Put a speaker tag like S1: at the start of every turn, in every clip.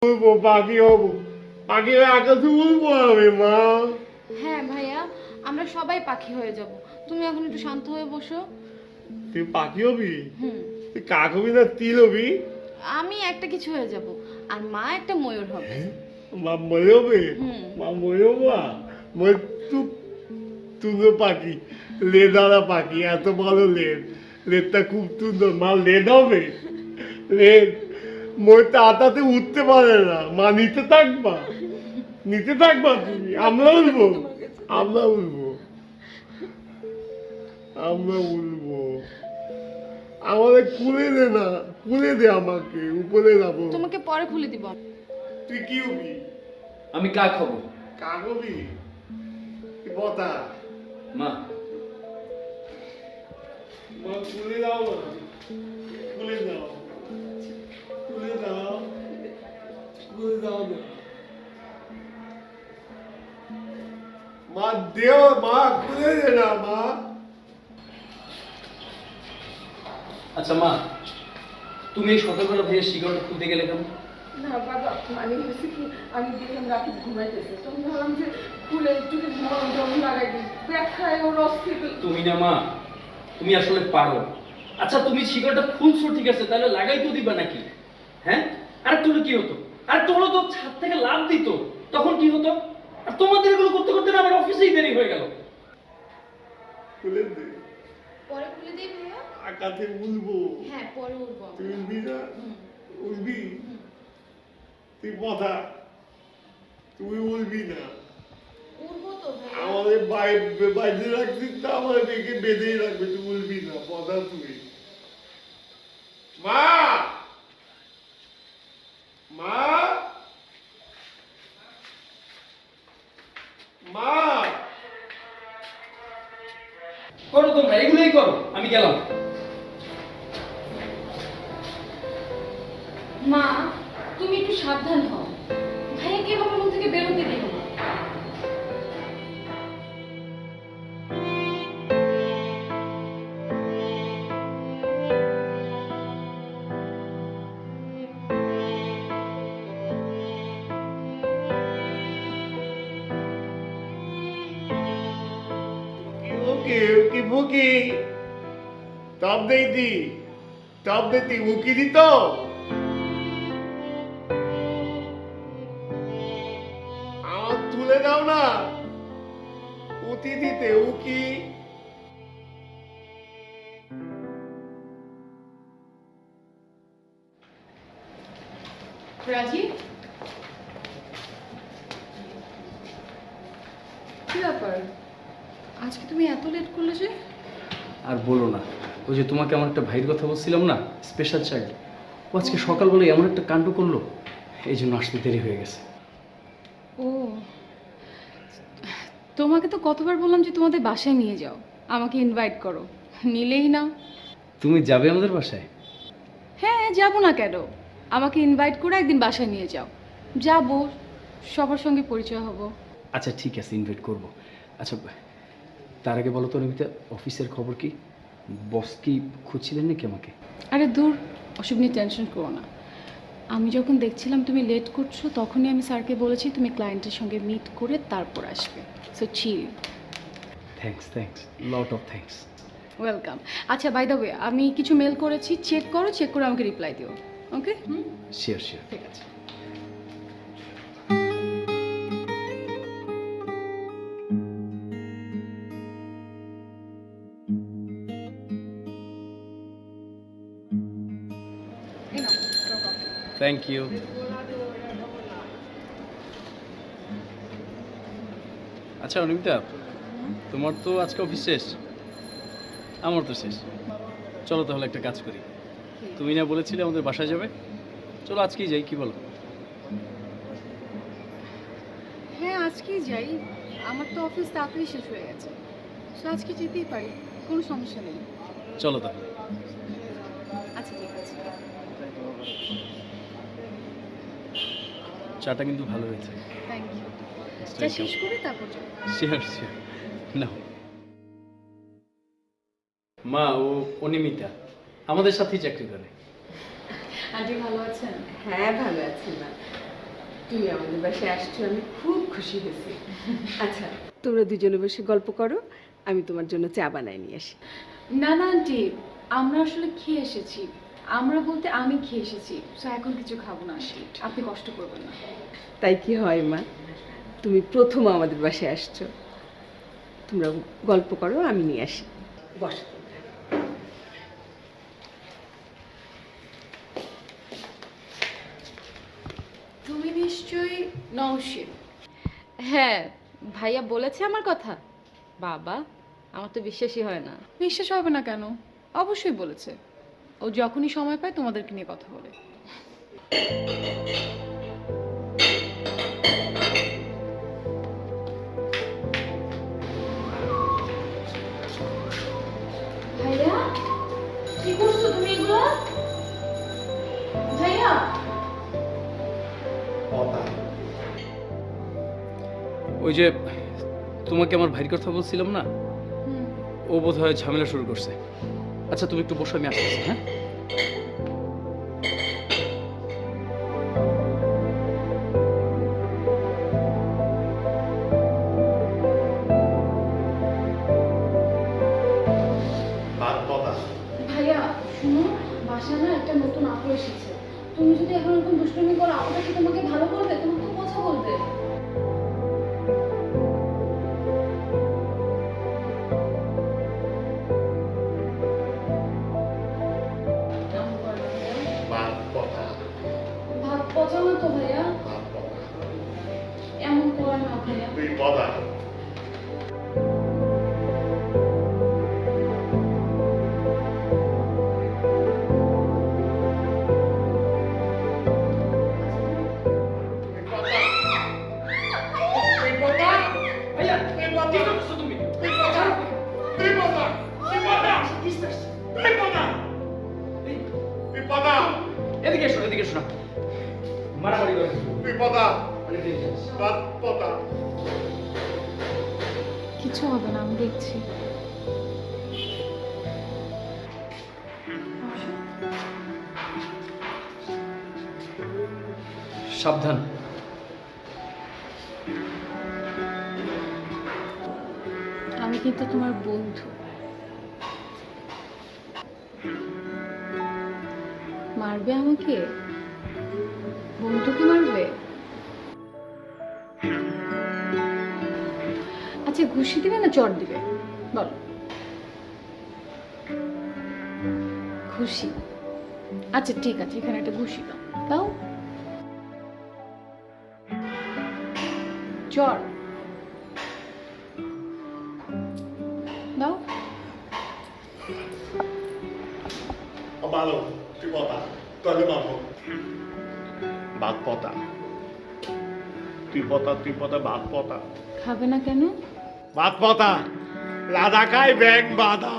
S1: বলবো পাখি হবো, পাখি হয়ে আকাশে উড়বো আমি মা।
S2: হ্যাঁ ভাইয়া, আমরা সবাই পাখি হয়ে যাব। তুমি এখন একটু শান্ত হয়ে বসো।
S1: তুই পাখি হবি?
S2: হুম,
S1: তুই কাক হবি না তিল হবি?
S2: আমি একটা কিছু হয়ে যাব, আর মা একটা ময়ূর হবে।
S1: মা মরে হবে?
S2: হুম।
S1: মা মরে হবো? মই তুই সুন্দর পাখি, লেদারা পাখি, এত ভালো লেদ, লেদটা খুব সুন্দর। মা লেদ হবে? লেদ মই তাড়াতাড়ি উঠতে পারে না, মা নিতে থাকবা, নিতে থাকবা তুমি। আমরা উঠবো, আমরা উঠবো, আমরা উঠবো। আমাদের খুলে দে না, খুলে দে আমাকে, উপরে যাবো।
S2: তোমাকে পরে খুলে দিব।
S1: তুই কি হবি?
S3: আমি কাক হব।
S1: কাক হবি? তুই বতা।
S3: মা
S1: মা খুলে দাও না, খুলে দাও, খুলে দাও, খুলে দাও না। মা দেও, মা খুলে দে না মা।
S3: আচ্ছা মা, তুমি এই সকালবেলা ভাইয়ের সিগারেট খুলতে গেলে কেন?
S4: না বাবা, মানে হয়েছে কি, আমি দেখলাম রাতে ঘুমাইতেছে, তখন ভাবলাম যে ফুলে একটু জল লাগাই দিই, দেখায় ওর অস্থির।
S3: তুমি না মা, তুমি আসলে পারো। আচ্ছা তুমি সিগারেটটা খুলছো ঠিক আছে, তাহলে লাগাই তো দিবা নাকি? হ্যাঁ, আর তোলে কি হতো? আর তোলো তো ছাদ থেকে লাভ দিত, তখন কি হতো? আর তোমাদের এগুলো করতে করতে না আমার অফিসেই দেরি হয়ে গেল।
S1: খুলে দে,
S2: পরে খুলে দিই ভাইয়া।
S1: আকাশে উঠবো।
S2: হ্যাঁ, পরে উঠবো।
S1: তুই উঠবি না? উঠবি? তুই কথা, তুই উঠবি না।
S2: উঠবো তো ভাইয়া।
S1: আমাদের বাইরে রাখছিস তো, আমাদের দেখে বেঁধেই রাখবে, তুই উঠবি না কথা তুই। মা, মা, মা।
S3: করো তোমরা এগুলোই করো, আমি গেলাম।
S2: মা, তুমি একটু সাবধান হও, ভাইয়াকে এভাবে রুম থেকে বেরোতে দিও না।
S1: ওকে ওকে বুকি, টপ দেইতি, টপ দেইতি, উকি দিত। আমার তুলে দাও না, উতি দিতে উকি।
S2: রাজি, কি ব্যাপার, আজকে তুমি এত লেট করলে যে?
S3: আর বলো না, ওই যে তোমাকে আমার একটা ভাইয়ের কথা বলছিলাম না, স্পেশাল চাইল্ড, ও আজকে সকালবেলায় এমন একটা কাণ্ড করলো, এই জন্য আসতে দেরি হয়ে গেছে।
S2: ও, তোমাকে তো কতবার বললাম যে তোমাদের বাসায় নিয়ে যাও, আমাকে ইনভাইট করো, নিলেই না।
S3: তুমি যাবে আমাদের বাসায়?
S2: হ্যাঁ, যাব না কেন, আমাকে ইনভাইট করে একদিন বাসায় নিয়ে যাও, যাব, সবার সঙ্গে পরিচয় হব।
S3: আচ্ছা ঠিক আছে, ইনভাইট করব। আচ্ছা তার আগে বলো তো নমিতা, অফিসের খবর কি? বস কি খুঁজছিলেন নাকি আমাকে?
S2: আরে দূর, ওসব নিয়ে টেনশন করো না। আমি যখন দেখছিলাম তুমি লেট করছো, তখনই আমি স্যারকে বলেছি তুমি ক্লায়েন্টের সঙ্গে মিট করে তারপর আসবে। So chill.
S3: Thanks thanks, lot of thanks.
S2: Welcome. আচ্ছা, বাই দ্য ওয়ে, আমি কিছু মেল করেছি, চেক করো, চেক করে আমাকে রিপ্লাই দিও। ওকে?
S3: Sure sure.
S2: ঠিক আছে। এই নাও, your coffee।
S3: Thank you. আচ্ছা অনিমিতা, তোমার তো আজকে অফিস শেষ, আমার তো শেষ। চলো তাহলে একটা কাজ করি, তুমি না বলেছিলে আমাদের বাসায় যাবে, চলো আজকেই যাই, কি বলো?
S2: হ্যাঁ, আজকেই যাই, আমার তো অফিস তাড়াতাড়ি শেষ হয়ে গেছে, সো আজকে যেতেই পারি, কোনো সমস্যা নেই।
S3: চলো তাহলে।
S2: আচ্ছা ঠিক আছে।
S3: চাটা কিন্তু ভালো হয়েছে।
S2: Thank you. যা শেষ করে তারপর যাও।
S3: Sure sure. না মা, ও অনিমিতা আমাদের সাথেই চাকরি করে।
S2: আন্টি ভালো আছেন?
S4: হ্যাঁ ভালো আছি না। তুমি আমাদের বাসায় আসছো, আমি খুব খুশি হয়েছি। আচ্ছা, তোমরা দুজনে বসে গল্প করো, আমি তোমার জন্য চা বানায় নিয়ে আসি।
S2: না না আন্টি, আমরা আসলে খেয়ে এসেছি। আমরা বলতে আমি খেয়ে এসেছি, সো এখন কিছু খাবো না আন্টি, আপনি কষ্ট করবেন না।
S4: তাই কি হয় মা, তুমি প্রথম আমাদের বাসায় আসছো। তোমরা গল্প করো, আমি নিয়ে আসি। বসো।
S2: তুমি নিশ্চয়ই নওশিন।
S5: হ্যাঁ, ভাইয়া বলেছে আমার কথা। বাবা, আমার তো বিশ্বাসই হয় না।
S2: বিশ্বাস হবে না কেন? অবশ্যই বলেছে। ও যখনই সময় পায় তোমাদেরকে নিয়ে কথা বলে। ভাইয়া, কি করছো তুমি এগুলো? ভাইয়া,
S3: ওই যে তোমাকে আমার ভাইয়ের কথা বলছিলাম না, ও বোধহয় ঝামেলা শুরু করছে। আচ্ছা তুমি একটু বসো, আমি আসতেছি। হ্যাঁ,
S2: ভাইয়া শুনো, বাসায় না একটা নতুন আপু এসেছে। তুমি যদি এখন এরকম দুষ্টুমি করো, আপুটা কি তোমাকে ভালো বলবে? তোমাকে তো কথা বলবে। এমন করো না ভাইয়া। ভাত পচা না তো ভাইয়া, এমন করো না ভাইয়া।
S3: ভাইয়া কি করছো তুমি? এদিকে এসো, এদিকে এসো না, মারামারি করে
S2: কিছু হবে না, আমি দেখছি।
S3: সাবধান।
S2: আমি কিন্তু তোমার বন্ধু। মারবে আমাকে? বন্ধুকে মারবে? আচ্ছা, ঘুষি দিবে না চড় দিবে বলো? ঘুষি। আচ্ছা ঠিক আছে, এখানে একটা ঘুষি দাও। দাও। চড় দাও।
S1: ভালো, তুই পতা, তাহলে মারবো। ভাত পতা, তুই পতা, ভাত পতা।
S2: খাবে না কেন?
S1: ভাত পতা, লাদাকায় ব্যাং বাঁধা,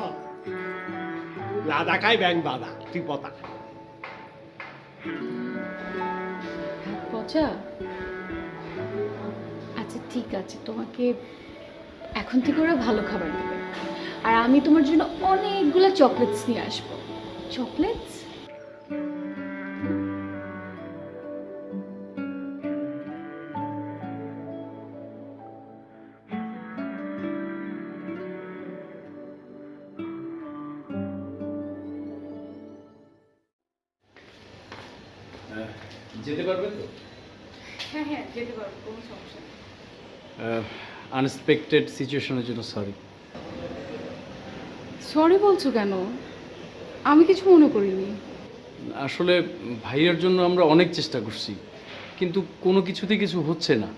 S1: লাদাকায় ব্যাং বাঁধা, তুই পতা।
S2: ভাত পচা? আচ্ছা ঠিক আছে, তোমাকে এখন থেকে ওরা ভালো খাবার দেবে। আর আমি তোমার জন্য অনেকগুলো চকলেটস নিয়ে আসবো। চকলেটস?
S3: যেতে পারবে তো?
S2: হ্যাঁ হ্যাঁ, যেতে পারবো, কোনো সমস্যা নেই।
S3: আনএক্সপেক্টেড সিচুয়েশনের জন্য সরি।
S2: সরি বলছো কেন? আমি কিছু মনে করিনি।
S3: আসলে ভাইয়ের জন্য আমরা অনেক চেষ্টা করছি, কিন্তু কোনো কিছুতেই কিছু হচ্ছে না।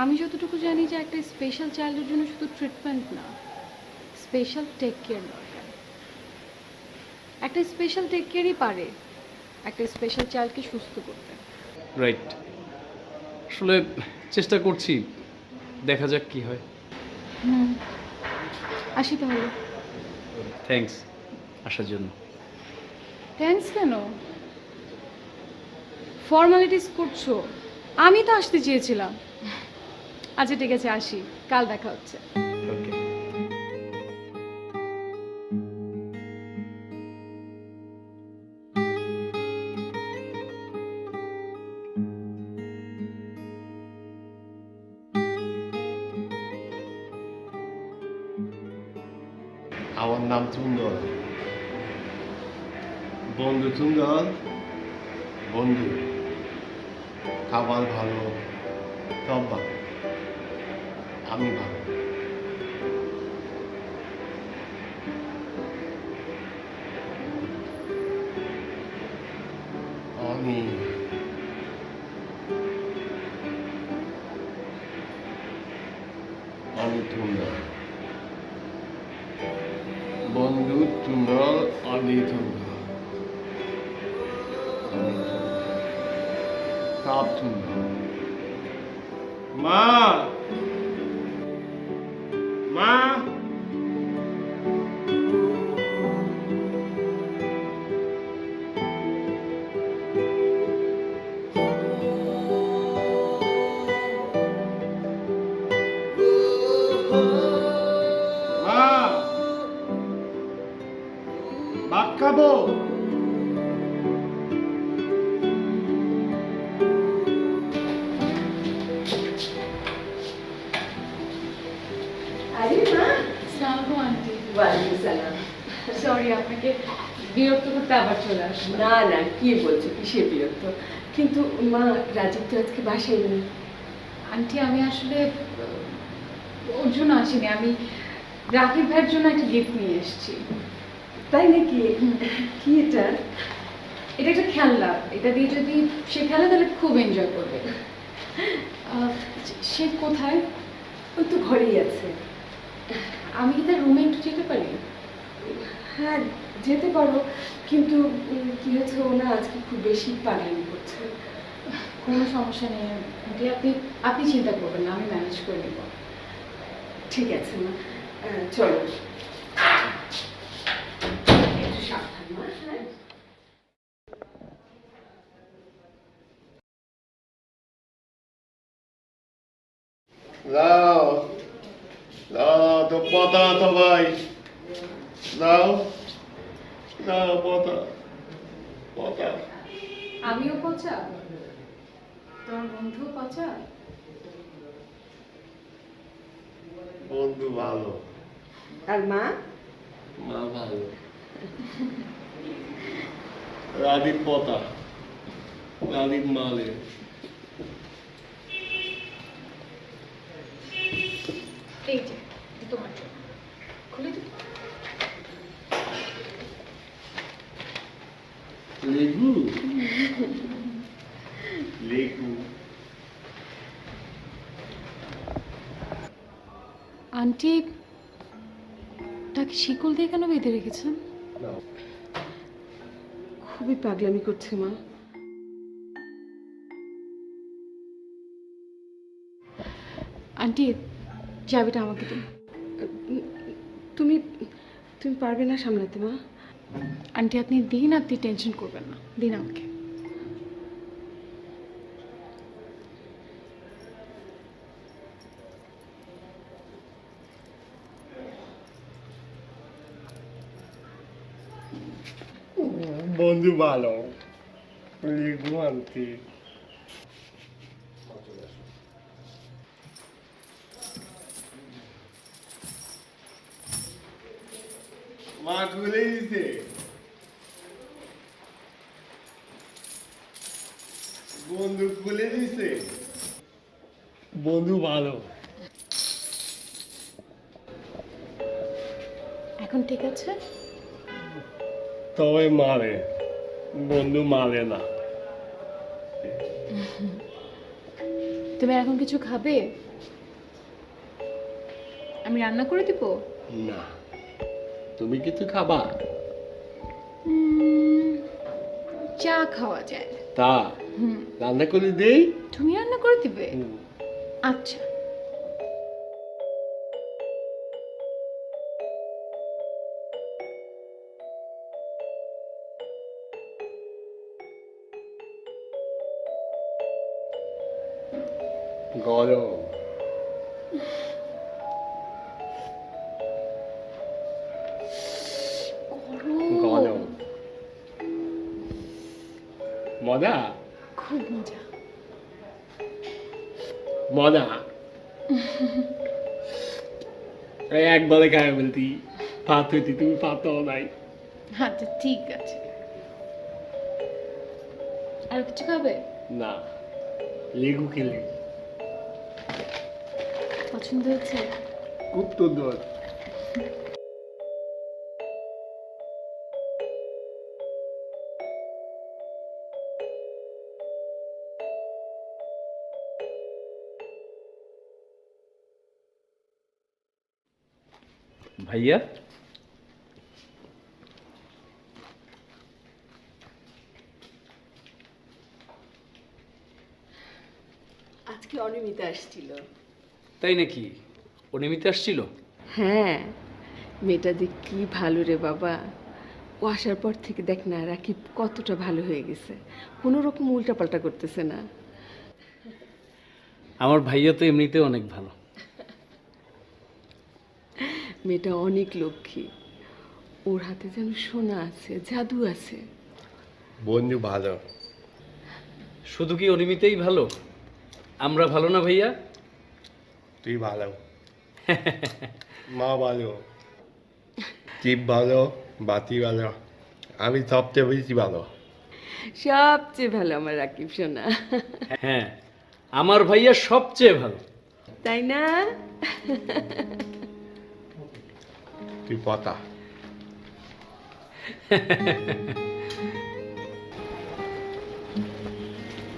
S2: আমি যতটুকু জানি যে একটা স্পেশাল চাইল্ডের জন্য শুধু ট্রিটমেন্ট না, স্পেশাল টেক কেয়ার দরকার। একটা স্পেশাল টেক কেয়ারই পারে একটা স্পেশাল চাইল্ডকে সুস্থ করতে।
S3: রাইট, আসলে চেষ্টা করছি, দেখা যাক কি হয়।
S2: আসি তাহলে।
S3: থ্যাঙ্কস আসার জন্য।
S2: থ্যাঙ্কস কেন? ফর্মালিটিস করছো? আমি তো আসতে চেয়েছিলাম। আচ্ছা ঠিক আছে, আসি, কাল দেখা হচ্ছে।
S3: ওকে।
S1: আমার নাম সুন্দর। বন্ধু সুন্দর, বন্ধু, খাবার ভালো, সব ভালো, আমি ভালো। আমি সুন্দর, বন্ধু সুন্দর, আমি সুন্দর, সব সুন্দর। মা, মা, মা, ভাত খাবো।
S4: আরে মা,
S2: সালাম আন্টি।
S4: ওয়ালাইকুম সালাম।
S2: সরি আপনাকে বিরক্ত করতে আবার চলে আসলাম।
S4: না না, কি বলছো, কিসের বিরক্ত? কিন্তু মা, রাজীব তো আজকে বাসায় নেই।
S2: আন্টি আমি আসলে ওর জন্য আসিনি, আমি রাকিব ভাইয়ের জন্য একটা গিফট নিয়ে এসেছি।
S4: তাই নাকি? কি এটা?
S2: এটা একটা খেলনা, এটা দিয়ে যদি সে খেলে তাহলে খুব এনজয় করবে। সে কোথায়?
S4: ওই তো ঘরেই আছে।
S2: আমি কি তার রুমে একটু যেতে পারি?
S4: হ্যাঁ, যেতে পারো, কিন্তু কি হয়েছে, ও না আজকে খুব বেশি পাগলামি করছে।
S2: কোনো সমস্যা নেই আন্টি, আপনি আপনি চিন্তা করবেন না, আমি ম্যানেজ করে নেব।
S4: ঠিক আছে মা, চলো। একটু সাবধান মা। হ্যাঁ,
S1: দাও, দাও তো পতা সবাই, দাও, দাও পতা, পতা।
S2: আমিও পচা, তোমার বন্ধু পচা।
S1: বন্ধু ভালো,
S4: আর মা?
S1: মা ভালো। রাদীপ পতা, রাদীপ মালে।
S2: এই যে তোমার জন্য, খুলে দিই।
S1: লেবু, লেবু।
S2: আন্টি তাকে শিকল দিয়ে কেন বেঁধে রেখেছেন?
S4: খুবই পাগলামি করছে মা।
S2: আন্টি চাবিটা আমাকে দিন।
S4: তুমি তুমি পারবে না সামলাতে মা?
S2: আন্টি আপনি দিন, আপনি টেনশন করবেন না, দিন আমাকে।
S1: বন্ধু ভালো, লেবু আনতে। মা খুলে দিতে, বন্ধু খুলে দিছে। বন্ধু ভালো।
S2: এখন ঠিক আছে?
S1: তবে মারে, বন্ধু মারে না।
S2: তুমি এখন কিছু খাবে? আমি রান্না করে দিব?
S1: না, তুমি কিছু খাবা?
S2: চা খাওয়া যায়।
S1: তা রান্না করে দেই।
S2: তুমি রান্না করে দিবে? আচ্ছা।
S1: গরম, গরম, মজা,
S2: খুব মজা।
S1: মজা। একবারে খায় বলতি, ভাত হইতে তুমি পাতাও নাই।
S2: আচ্ছা ঠিক আছে। আর কিছু খাবে?
S1: না, লেবু খেলে
S2: পছন্দ হয়েছে?
S1: খুব সুন্দর।
S3: ভাইয়া,
S4: আজকে অনিমিতা আসছিল।
S3: তাই নাকি? অনিমিতা আসছিল?
S4: হ্যাঁ, মেয়েটা দেখ কি ভালো রে বাবা। ও আসার পর থেকে দেখ না রাকিব কতটা ভালো হয়ে গেছে, কোনো রকম উল্টাপাল্টা করতেছে না।
S3: আমার ভাইয়া তো এমনিতেও অনেক ভালো।
S4: মেয়েটা অনেক লক্ষ্মী, ওর হাতে যেন সোনা আছে, জাদু আছে।
S1: বন্ধু ভালো।
S3: শুধু কি অনিমিতাই ভালো? আমরা ভালো না ভাইয়া?
S1: তুই ভালো, মা ভালো, টিপ ভালো, বাতি ভালো, আমি সবচেয়ে বেশি ভালো।
S4: সবচেয়ে ভালো আমার রাকিব সোনা,
S3: হ্যাঁ, আমার ভাইয়া সবচেয়ে ভালো।
S4: তাই না?
S1: তুই পতা।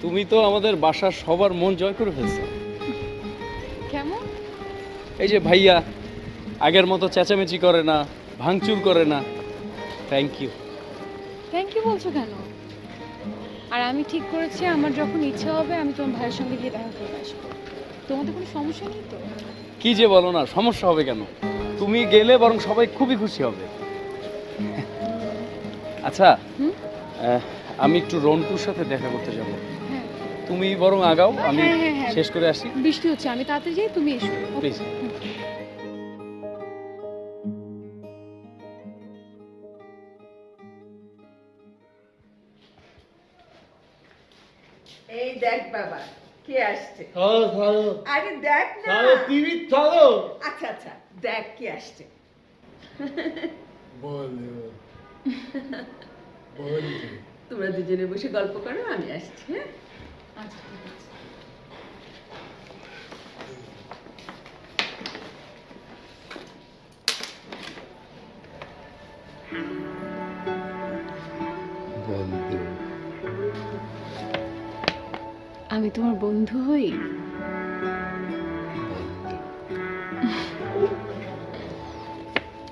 S3: তুমি তো আমাদের বাসার সবার মন জয় করে ফেলছো।
S2: কেমন?
S3: এই যে ভাইয়া আগের মতো চেঁচামেচি করে না, ভাঙচুর করে না। Thank you.
S2: থ্যাংক ইউ বলছো কেন? আর আমি ঠিক করেছি আমার যখন ইচ্ছা হবে আমি তোমার ভাইয়ের সঙ্গে গিয়ে দেখা করে আসবো। তোমাদের কোনো সমস্যা নেই তো?
S3: কি যে বলো না, সমস্যা হবে কেন? তুমি গেলে বরং সবাই খুবই খুশি হবে। আচ্ছা, আমি একটু রন্টুর সাথে দেখা করতে যাব।
S2: হ্যাঁ
S3: তুমি বরং আগাও, আমি
S2: হ্যাঁ, হ্যাঁ, হ্যাঁ।
S3: শেষ করে আসি।
S2: বৃষ্টি হচ্ছে, আমি তাড়াতাড়ি যাই, তুমি এসো।
S3: প্লিজ।
S4: এই দেখ বাবা কে আসছে।
S1: চলো চলো
S4: আরে দেখ না।
S1: চলো, টিভি চলো।
S4: আচ্ছা আচ্ছা, দেখ কে আসছে।
S1: বন্ধু বন্ধু।
S4: তোমরা দুজনে বসে গল্প করো, আমি আসছি। হ্যাঁ,
S2: আচ্ছা ঠিক আছে।
S1: বন্ধু
S2: আমি তোমার বন্ধু হই?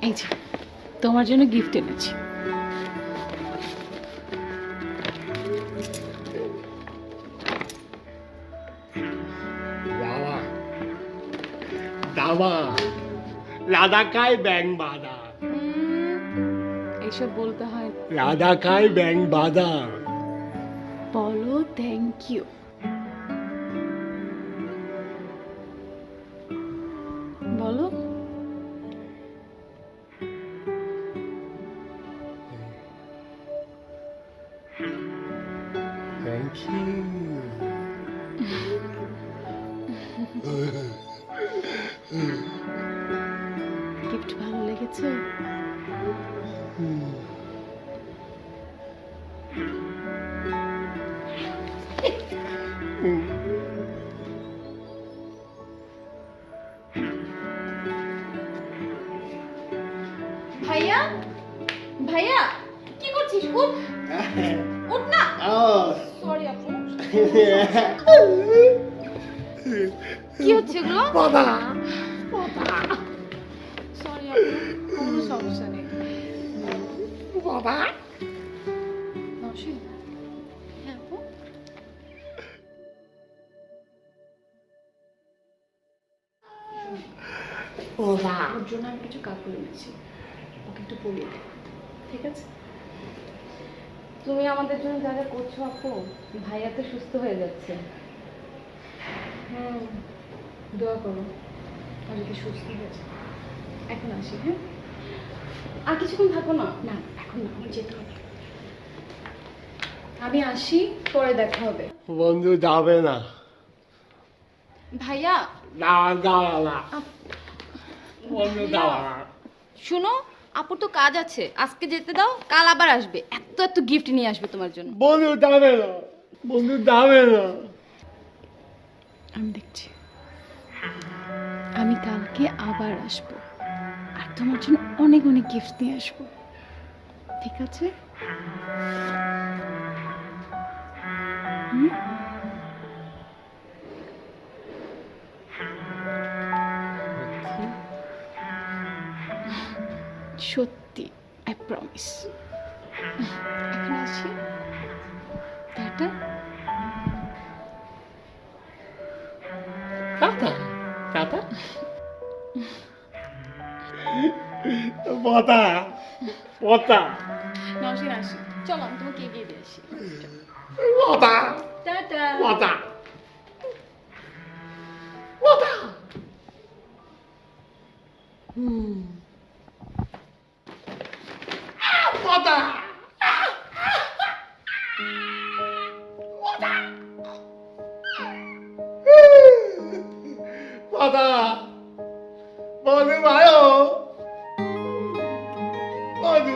S2: এই যে তোমার জন্য গিফট এনেছি।
S1: দাবা দাবা রাধা খায় ব্যাং বাঁধা,
S2: এইসব বলতে হয়?
S1: রাধা খায় ব্যাং বাঁধা।
S2: বলো থ্যাংক ইউ। বলো।
S1: Thank you.
S2: গিফট ভালো লেগেছে? ভাইয়া, ভাইয়া কি করছিস? উঠ, উঠ না। সরি আপু। কি হচ্ছে এগুলো?
S1: বাবা
S2: সরি আপু, কোনো সমস্যা নেই।
S1: বাবা
S2: নওশীন, হ্যাঁ আপু।
S1: বাবা
S2: ওর জন্য আমি কিছু কাপড় এনেছি, ওকে একটু পরিয়ে দে, ঠিক আছে?
S5: তুমি আমাদের জন্য যা যা করছো আপু, ভাইয়া তো সুস্থ হয়ে যাচ্ছে।
S2: হুম, দোয়া করো আমি কি সুস্থ হয়েছে। এখন আসি, হ্যাঁ?
S5: আর কিছুক্ষণ থাকো না।
S2: না এখন না, আমার যেতে হবে। আমি আসি, পরে দেখা হবে।
S1: বন্ধু যাবে না।
S2: ভাইয়া
S1: না যাওয়া না, বন্ধু যাওয়া না।
S5: শুনো, আপুর তো কাজ আছে, আজকে যেতে দাও, কাল আবার আসবে, এত এত গিফট নিয়ে আসবে তোমার জন্য।
S1: বন্ধু দাবে না, বন্ধু দাবে না।
S2: আমি দেখছি, আমি কালকে আবার আসবো আর তোমার জন্য অনেক অনেক গিফট নিয়ে আসবো, ঠিক আছে? সত্যি, আই প্রমিস। এখন আসি, টাটা।
S1: Tata tata. পতা পতা
S2: নওশিন আসি, চলো আমি তোমাকে এগিয়ে দিয়ে আসি।
S1: পতা
S2: টাটা।
S1: পতা পতা। পতা পতা। বন্ধু ভালো, বন্ধু।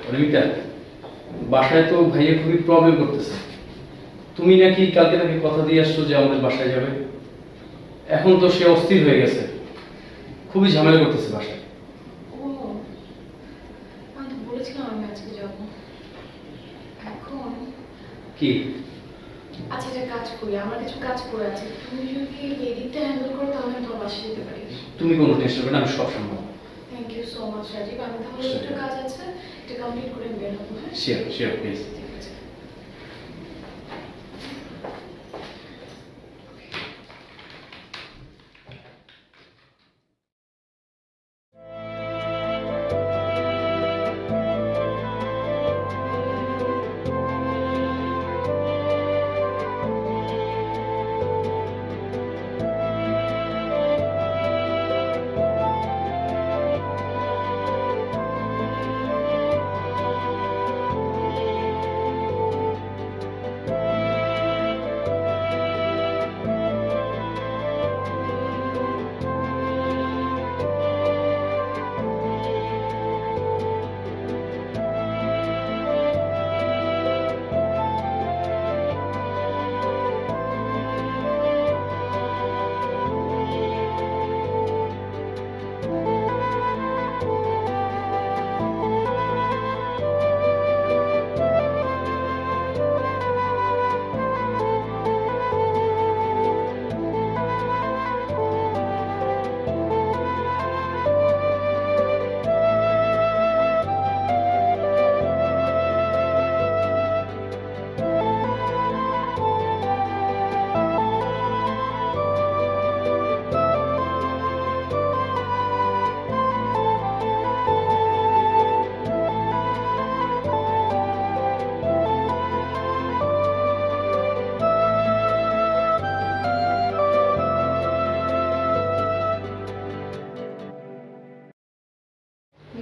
S3: অনিমিতা, বাসায় তো ভাইয়া খুবই প্রবলেম করতেছে। তুমি নাকি কালকে তাকে কথা দিয়ে আসছো যে আমাদের বাসায় যাবে, এখন তো সে অস্থির হয়ে গেছে, খুবই ঝামেলা করতেছে বাসায়।
S2: ও, আমি তো বলেছিলাম আমি আজকে যাব। এখন
S3: কি?
S2: আচ্ছা, একটা কাজ করি, আমার কিছু কাজ করে আছে, তুমি যদি এই দিকটা হ্যান্ডেল করো তাহলে আমি তোমার বাসায় যেতে পারি।
S3: তুমি কোনো টেনশন করবে না, আমি সব সম্ভব।
S2: Thank you so much Rajib. আমি তাহলে একটু কাজ আছে, এটা কমপ্লিট করে বের হবো। হ্যাঁ,
S3: শিওর শিওর প্লিজ।
S2: ঠিক আছে।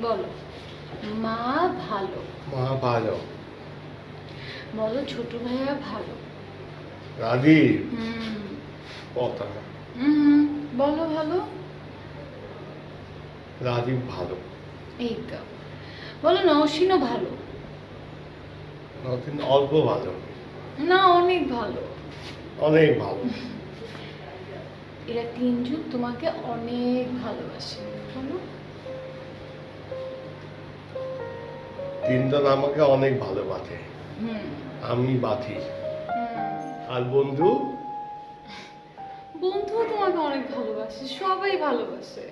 S5: বলো, মা ভালো,
S1: মা ভালো,
S5: বলো ছোট ভাইয়া ভালো।
S1: রাজীব
S5: হুম
S1: পতা,
S5: হুম, বলো ভালো।
S1: রাজীব ভালো,
S5: এই তো বলো নওশিনও ভালো।
S1: নতুন অল্প ভালো,
S5: না অনেক ভালো।
S1: অনেক ভালো।
S2: এরা তিনজন তোমাকে অনেক ভালোবাসে, বলো?
S1: তিনজন আমাকে অনেক ভালোবাসে, আমি বাথি। আর বন্ধু?
S2: বন্ধুও তোমাকে অনেক ভালোবাসে, সবাই ভালোবাসে।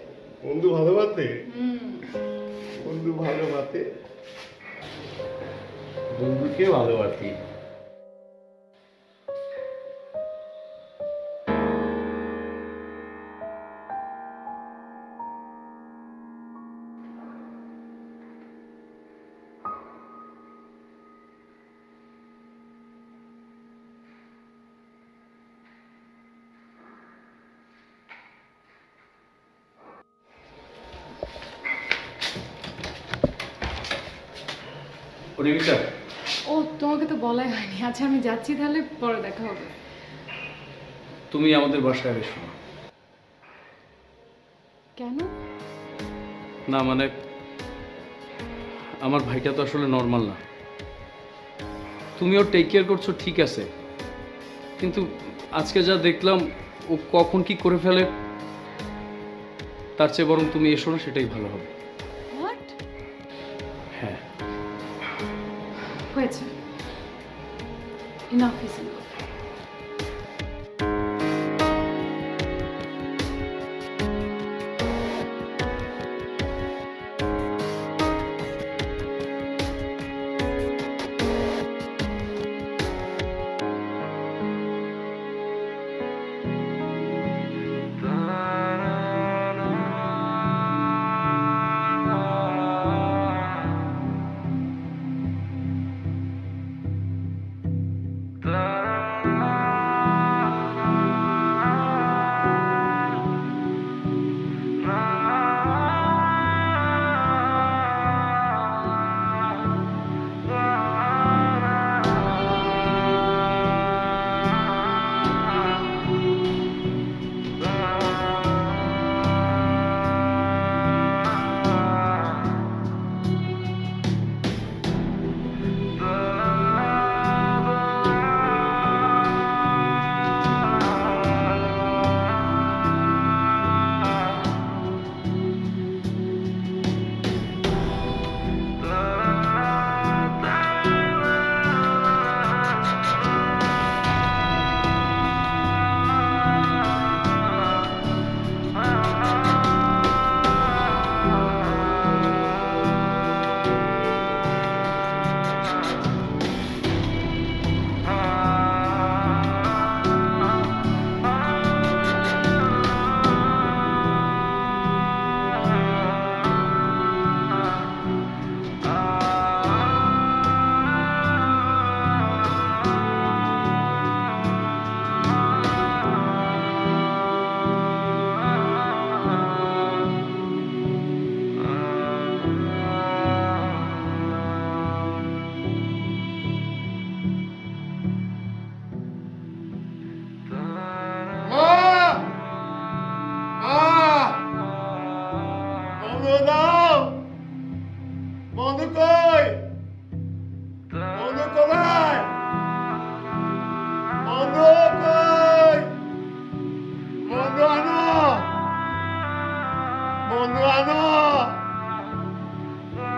S1: বন্ধু ভালোবাসে? বন্ধু ভালোবাসে, বন্ধুকে ভালোবাসি।
S3: রেবিকা,
S2: ও তোমাকে তো বলাই হয়নি। আচ্ছা আমি যাচ্ছি, তাহলে পরে দেখা হবে।
S3: তুমি আমাদের বাসায় এসো না।
S2: কেন?
S3: না মানে আমার ভাইটা তো আসলে নর্মাল না। তুমি ওর টেক কেয়ার করছো ঠিক আছে, কিন্তু আজকে যা দেখলাম ও কখন কি করে ফেলে, তার চেয়ে বরং তুমি এসো না, সেটাই ভালো হবে।
S2: হোয়াট?
S3: হ্যাঁ,
S2: হয়েছে, ইনাফ ইজ ইনাফ।
S1: বন্ধু কই? বন্ধু কোথায়? বন্ধু কই? বন্ধু আনো, বন্ধু আনো,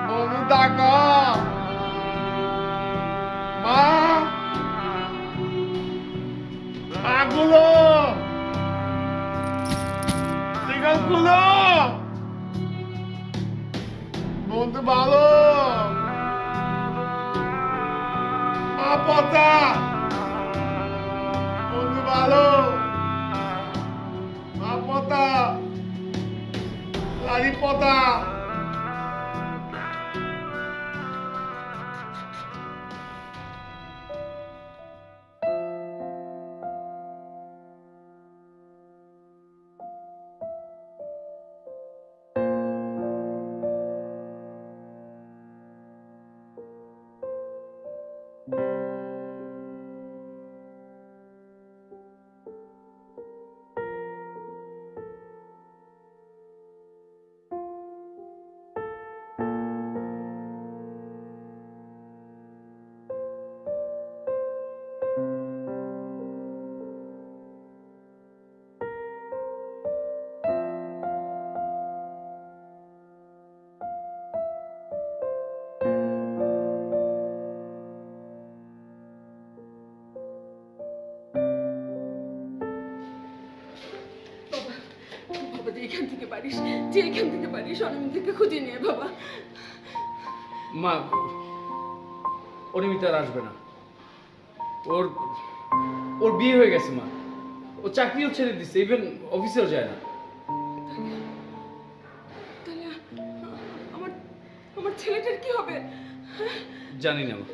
S1: বন্ধু ডাকো। মা, মাগুলো, গুলো, বন্ধু ভালো, মা পতা, বন্ধু ভালো, মা পতা, লারি পতা।
S4: এখান থেকে পারিস, যে এখান থেকে পারিস অনিমিতাকে খুঁজে নিয়ে বাবা।
S3: মা, অনিমিতা আর আসবে না। ওর ওর বিয়ে হয়ে গেছে মা। ও চাকরিও ছেড়ে দিচ্ছে, ইভেন অফিসেও যায় না।
S4: তাহলে আমার আমার ছেলেটার কি হবে?
S3: জানি না মা।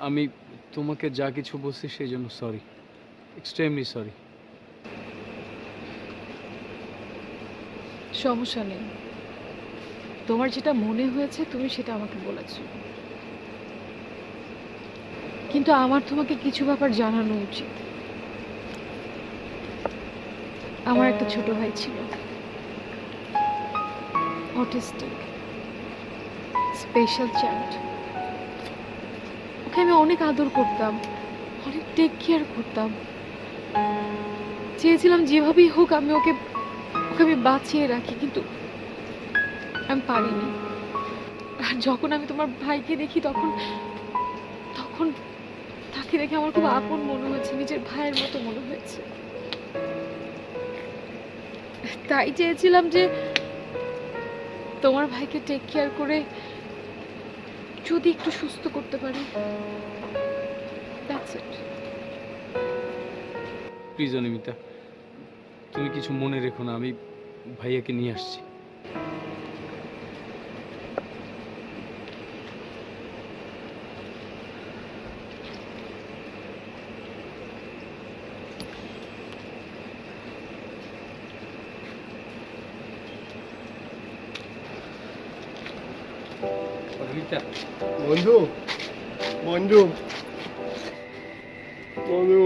S6: আমি তোমাকে যা কিছু বলছি সেই জন্য সরি, এক্সট্রিমলি সরি।
S2: সমস্যা নেই, তোমার যেটা মনে হয়েছে তুমি সেটা আমাকে বলেছো, কিন্তু আমার তোমাকে কিছু ব্যাপার জানানো উচিত। আমার একটা ছোট ভাই ছিল, অটিস্টিক, স্পেশাল চাইল্ড। ওকে আমি অনেক আদর করতাম, অনেক টেক কেয়ার করতাম, চেয়েছিলাম যেভাবেই হোক আমি ওকে আমি বাঁচিয়ে রাখি, কিন্তু আমি পারিনি। আর যখন আমি তোমার ভাইকে দেখি তখন তখন তাকে দেখে আমার খুব আপন মনে হয়েছে, নিজের ভাইয়ের মতো মনে হয়েছে। তাই চেয়েছিলাম যে তোমার ভাইকে টেক কেয়ার করে যদি একটু সুস্থ করতে পারি। That's it.
S6: প্লিজ অনিমিতা, তুমি কিছু মনে রেখো না, আমি ভাইয়াকে নিয়ে আসছি। অনিমিতা,
S1: বন্ধু বন্ধু বন্ধু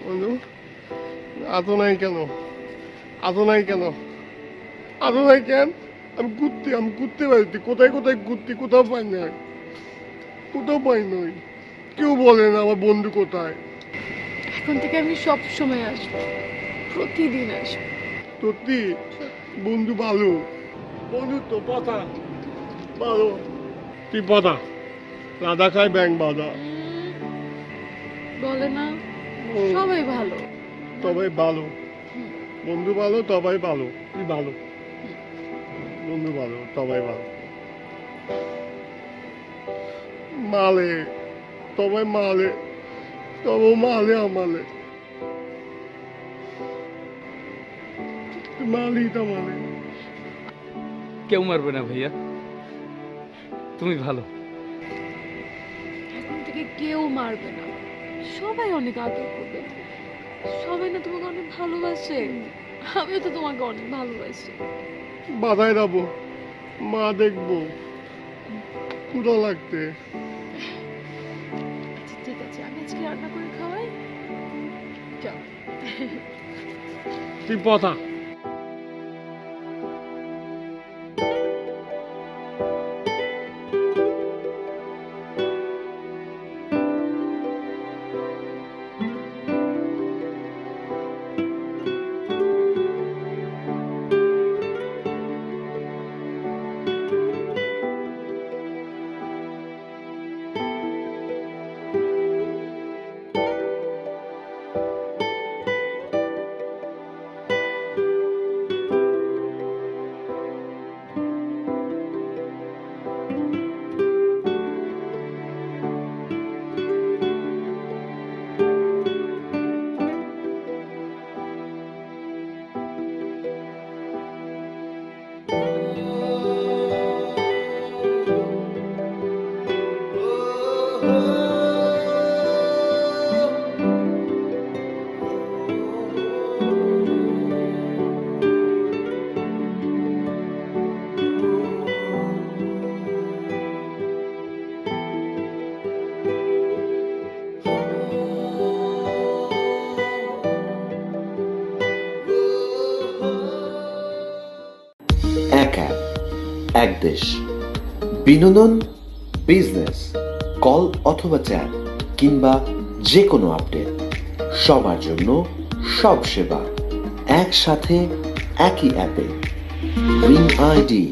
S1: বন্ধু, এত নাই কেন? এত নাই কেন? এত নাই কেন? আমি ঘুরতে পারছি, কোথায় কোথায় ঘুরতে, কোথাও পাই নাই, কোথাও পাই নাই। কেউ বলে না আমার বন্ধু কোথায়।
S2: এখন থেকে আমি সব সময় আসবো, প্রতিদিন আসবো।
S1: সত্যি বন্ধু ভালো, বন্ধু তো কথা ভালো। তুই পতা রাধা খায় ব্যাং বাধা।
S2: বলে না সবাই ভালো।
S1: তবাই ভালো, বন্ধু ভালো তবাই ভালো। তুই ভালো, বন্ধু ভালো তবাই ভালো। মালে তবাই মালে, তবে মালে আমালে মালি তা মালে।
S6: কেউ মারবে না ভাইয়া, তুমি ভালো।
S2: এখন থেকে কেউ মারবে না, সবাই অনেক আদর করবে, সবাই না তোমাকে অনেক ভালোবাসে। আমিও তো তোমাকে অনেক ভালোবাসি।
S1: বাধায় যাবো, মা দেখবো, ক্ষুধা লাগতে।
S2: আচ্ছা ঠিক আছে, আমি আজকে রান্না করে খাওয়াই। যাও।
S1: তুই পথা।
S7: এক অ্যাপ, এক দেশ। বিনোদন, বিজনেস, কল অথবা চ্যাট কিংবা যে কোনো আপডেট, সবার জন্য সব সেবা একসাথে একই অ্যাপে। Ring ID.